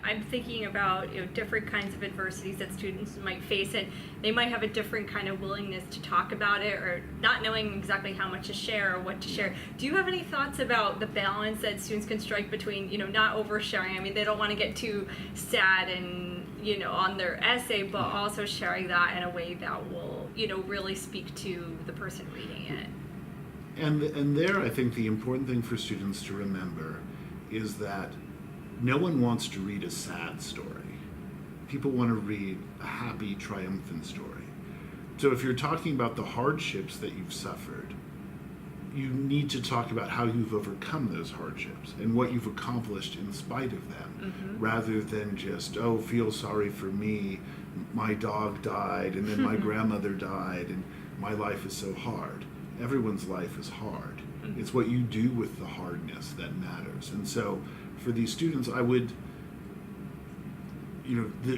I'm thinking about different kinds of adversities that students might face, and they might have a different kind of willingness to talk about it, or not knowing exactly how much to share or what to share. Do you have any thoughts about the balance that students can strike between not oversharing? I mean, they don't want to get too sad and on their essay, but also sharing that in a way that will really speak to the person reading it. And there, I think the important thing for students to remember is that no one wants to read a sad story. People want to read a happy, triumphant story. So if you're talking about the hardships that you've suffered, you need to talk about how you've overcome those hardships and what you've accomplished in spite of them, rather than just, feel sorry for me, my dog died, and then my grandmother died, and my life is so hard. Everyone's life is hard. It's what you do with the hardness that matters. And so for these students, I would,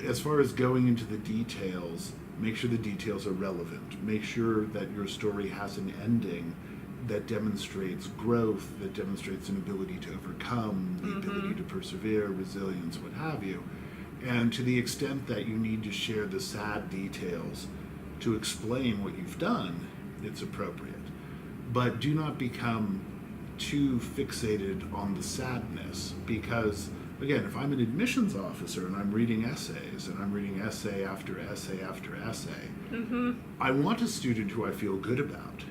as far as going into the details, make sure the details are relevant. Make sure that your story has an ending that demonstrates growth, that demonstrates an ability to overcome, the ability to persevere, resilience, what have you. And to the extent that you need to share the sad details to explain what you've done, it's appropriate. But do not become too fixated on the sadness, because, again, if I'm an admissions officer and I'm reading essays, and I'm reading essay after essay after essay, I want a student who I feel good about.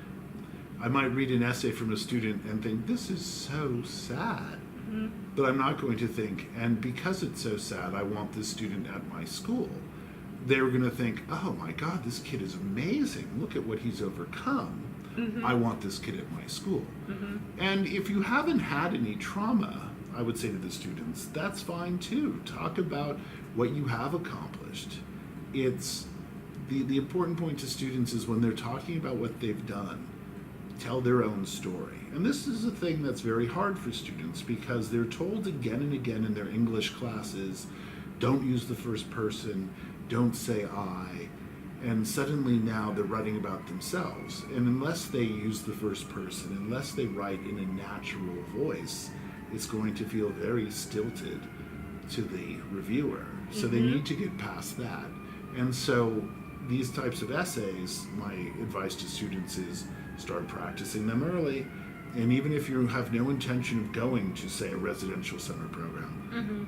I might read an essay from a student and think, this is so sad. But I'm not going to think, and because it's so sad, I want this student at my school. They're going to think, oh my God, this kid is amazing. Look at what he's overcome. I want this kid at my school. And if you haven't had any trauma, I would say to the students, that's fine too. Talk about what you have accomplished. It's the important point to students is when they're talking about what they've done, tell their own story. And this is a thing that's very hard for students because they're told again and again in their English classes, don't use the first person, don't say I. And suddenly now they're writing about themselves. And unless they use the first person, unless they write in a natural voice, it's going to feel very stilted to the reviewer. So they need to get past that. And so these types of essays, my advice to students is start practicing them early. And even if you have no intention of going to, say, a residential summer program,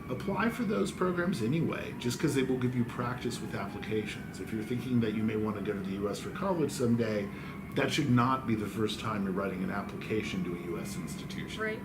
apply for those programs anyway, just because they will give you practice with applications. If you're thinking that you may want to go to the U.S. for college someday, that should not be the first time you're writing an application to a U.S. institution. Right.